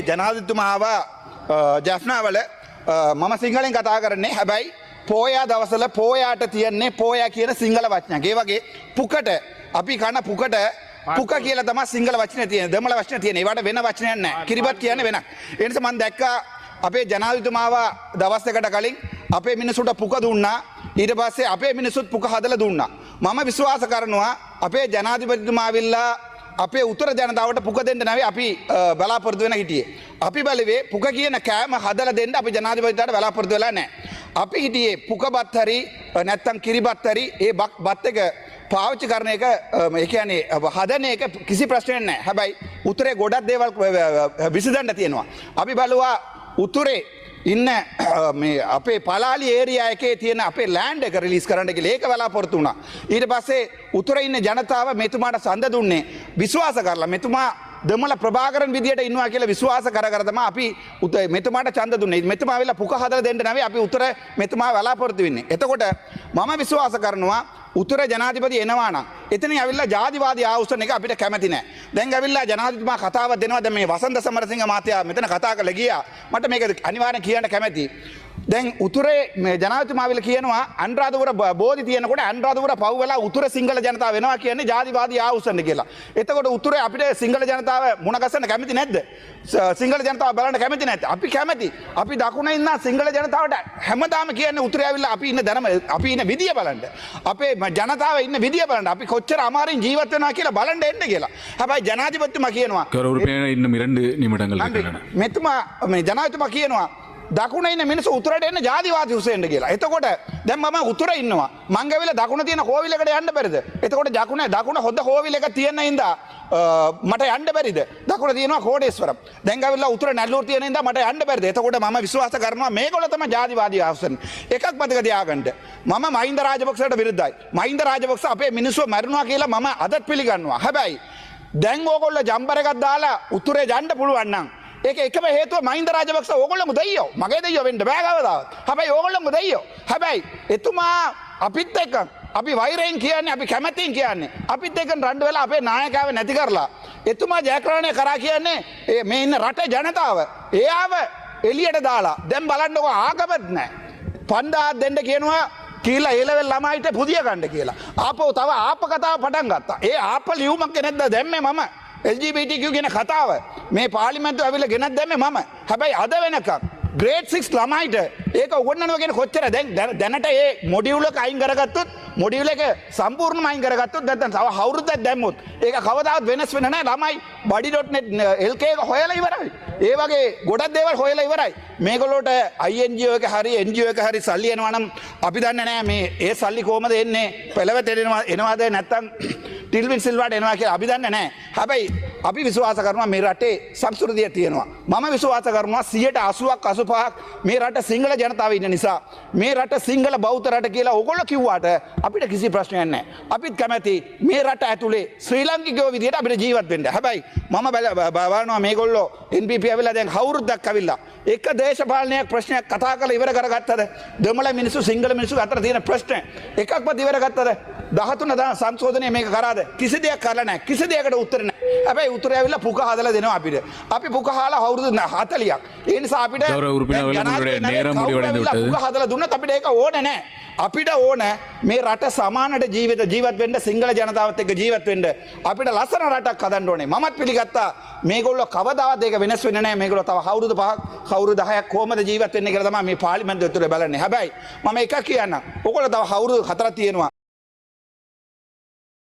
ජනාධිපතිතුමාව ජැෆ්නාවල මම සිංහලෙන් කතා කරන්නේ හැබැයි පෝයා දවසල පෝයාට තියන්නේ පෝයා කියන සිංහල වචනයක්. ඒ වගේ පුකට අපි කන පුකට පුක කියලා තමයි සිංහල වචනේ තියෙන්නේ. දෙමළ වචනේ තියෙන්නේ. ඒවට වෙන වචනයක් නැහැ. කිරිබත් කියන්නේ වෙනක්. ඒ නිසා මම දැක්කා අපේ ජනාධිපතිතුමාව දවස් දෙකකට කලින් අපේ මිනිසුන්ට පුක දුන්නා. ඊට පස්සේ අපේ මිනිසුත් පුක හදලා දුන්නා. මම විශ්වාස කරනවා අපේ ජනාධිපතිතුමා ආවිල්ලා අපේ උත්තර ජනතාවට පුක දෙන්න නැවේ අපි බලාපොරොත්තු වෙන හිටියේ. අපි බලවේ පුක කියන කෑම හදලා දෙන්න අපි ජනාධිපතිතුමාට බලාපොරොත්තු වෙලා නැහැ. අපි හිටියේ පුකබත් හරි නැත්තම් කිරිබත් හරි ඒ බත් එක පාවිච්චි කරන එක ඒ කියන්නේ හදන එක කිසි ප්‍රශ්නයක් නැහැ. හැබැයි උතුරේ ගොඩක් දේවල් විසඳන්න තියෙනවා. අපි බලුවා උතුරේ ඉන්න මේ අපේ පලාලි ඒරියා එකේ තියෙන අපේ ලෑන්ඩ් එක රිලීස් කරන්න කියලා ඒක බලාපොරොත්තු වුණා. ඊට පස්සේ උතුරේ ඉන්න ජනතාව මෙතුමාට සඳ දුන්නේ විශ්වාස කරලා මෙතුමා දෙමළ ප්‍රභාකරන් විදියට ඉන්නවා කියලා විශ්වාස කර තමයි අපි මෙතුමාට ඡන්ද දුන්නේ. මෙතුමා ආවිල්ලා පුක හදලා දෙන්න නැවේ අපි උතර මෙතුමා බලාපොරොත්තු වෙන්නේ. එතකොට මම විශ්වාස කරනවා උතර ජනාධිපති එනවා නම් එතනින් ඇවිල්ලා ජාතිවාදී ආවුස්සන එක අපිට කැමති නෑ. දැන් ඇවිල්ලා ජනාධිපතිතුමා කතාවක් දෙනවා. දැන් මේ වසන්ත සමරසිංහ මහත්තයා මෙතන කතා කරලා ගියා. මට මේක අනිවාර්යෙන් කියන්න කැමතියි. දැන් උතුරේ මේ ජනාධිපතිතුමා ආවිල්ලා කියනවා අනුරාධපුර බෝධි තියෙනකොට අනුරාධපුර පව් වෙලා උතුර සිංහල ජනතාව වෙනවා කියන්නේ ජාතිවාදී ආවුස්සන කියලා. එතකොට උතුරේ අපිට සිංහල ජනතාව මුණ ගැසෙන්න කැමති නැද්ද? සිංහල ජනතාව බලන්න කැමති නැද්ද? අපි කැමති. අපි දකුණේ ඉන්න සිංහල ජනතාවට හැමදාම කියන්නේ උතුරේ ආවිල්ලා අපි ඉන්න ධර්ම අපි ඉන්න විදිය බලන්න. අපේ ජනතාව ඉන්න විදිය බලන්න. අපි කොච්චර අමාරුවෙන් ජීවත් වෙනවා කියලා බලන්න එන්න කියලා. හැබැයි ජනාධිපතිතුමා කියනවා இன்னும் 2 நிமிடங்கள் මෙතුමා මේ ජනාධිපතිතුමා කියනවා දකුණ ඉන්න මිනිස්සු උතුරට එන්න ජාතිවාදී හුසෙන්ඩ කියලා. එතකොට දැන් මම උතුර ඉන්නවා. මං ගවිලා දකුණ තියෙන කෝවිලකට යන්න බැරිද? එතකොට දකුණ හොඳ කෝවිල එක තියෙන ඉඳා මට යන්න බැරිද? දකුණ තියෙනවා කෝඩේශ්වරම්. දැන් ගවිලා උතුර නැල්ලූර තියෙන ඉඳා මට යන්න බැරිද? එතකොට මම විශ්වාස කරනවා මේගොල්ලෝ තමයි ජාතිවාදී ආවසන්. එකක් මතක තියාගන්න. මම මහින්ද රාජපක්ෂට විරුද්ධයි. මහින්ද රාජපක්ෂ අපේ මිනිස්සු මැරුණා කියලා මම අදත් පිළිගන්නවා. හැබැයි දැන් ඕගොල්ලෝ ජම්බර එකක් දාලා උතුරේ යන්න පුළුවන් නම් ඒක එකම හේතුව මහින්ද රාජපක්ෂ ඕගොල්ලෝම දෙයියෝ. මගේ දෙයියෝ වෙන්න බෑ කවදාවත්. හැබැයි ඕගොල්ලෝම දෙයියෝ. හැබැයි එතුමා අපිත් එක්ක අපි වෛරයෙන් කියන්නේ අපි කැමැතින් කියන්නේ අපිත් එක්ක රණ්ඩු වෙලා අපේ නායකයව නැති කරලා එතුමා ජයග්‍රහණය කරා කියන්නේ මේ ඉන්න රටේ ජනතාව එයාව එළියට දාලා දැන් බලන්නකෝ ආගමත් නැහැ. 5000 දෙන්න කියනවා කියලා ඒලෙවල් ළමයිට පුදිය ගන්න කියලා. ආපහු තව ආප කතාව පටන් ගත්තා. ඒ ආප ලියුමක් නැද්ද දැම්මේ මම LGBTQ කියන කතාව මේ පාර්ලිමේන්තුව ඇවිල්ලා ගෙනත් දැම්මේ මම. හැබැයි අද වෙනකම් ග්‍රේඩ් 6 ළමයිට ඒක උගන්වනවා කියන කොච්චර දැනට ඒ මොඩියුල් එක අයින් කරගත්තොත් මොඩියුල් එක සම්පූර්ණයෙන්ම අයින් කරගත්තොත් නැත්නම් තව අවුරුද්දක් දැම්මොත් ඒක කවදාවත් වෙනස් වෙන්නේ නැහැ. ළමයි body.net LK එක හොයලා ඉවරයි. ඒ වගේ ගොඩක් දේවල් හොයලා ඉවරයි. මේගොල්ලෝට INGO එක හරි NGO එක හරි සල්ලි එනවා නම් අපි දන්නේ නැහැ මේ ඒ සල්ලි කොහමද එන්නේ? පෙළවත එනවාද නැත්නම් ටිල්වින් සිල්වාට එනවා කියලා අපි දන්නේ නැහැ. හැබැයි අපි විශ්වාස කරනවා මේ රටේ සංස්කෘතිය තියෙනවා. මම විශ්වාස කරනවා 80%ක් 85%ක් මේ රට සිංහල ජනතාව ඉන්න නිසා මේ රට සිංහල බෞද්ධ රට කියලා ඕගොල්ලෝ කිව්වාට අපිට කිසි ප්‍රශ්නයක් නැහැ. අපිත් කැමැති මේ රට ඇතුලේ ශ්‍රී ලාංකිකයෝ විදියට අපිට ජීවත් වෙන්න. හැබැයි මම බලනවා මේගොල්ලෝ NPP ඇවිල්ලා දැන් අවුරුද්දක් ඇවිල්ලා එක දේශපාලනයක් ප්‍රශ්නයක් කතා කරලා ඉවර කරගත්තද? දෙමළ මිනිස්සු සිංහල මිනිස්සු අතර තියෙන ප්‍රශ්න එකක්වත් ඉවර ගත්තද? 13 සංශෝධනය මේක කරාද? කිසි දෙයක් කරලා නැහැ. කිසි දෙයකට උත්තර නැහැ. හැබැයි උත්තරය ඇවිල්ලා පුක හදලා දෙනවා අපිට. අපි පුක හාලා අවුරුදු 40ක්. ඒ නිසා අපිට පුක හදලා දුන්නත් අපිට ඒක ඕනේ නැහැ. අපිට ඕන මේ රට සමානට ජීවත් වෙන්න සිංහල ජනතාවත් එක්ක ජීවත් වෙන්න අපිට ලස්සන රටක් හදන්න ඕනේ. මමත් පිළිගත්තා මේගොල්ලෝ කවදාවත් ඒක වෙනස් වෙන්නේ නැහැ. මේගොල්ලෝ තව අවුරුදු 5ක් අවුරුදු 10ක් කොහමද ජීවත් වෙන්නේ කියලා තමයි මේ පාර්ලිමේන්තුව ඇතුලේ බලන්නේ. හැබැයි මම එකක් කියන්නම්. ඔයගොල්ලෝ තව අවුරුදු 4ක් තියෙනවා.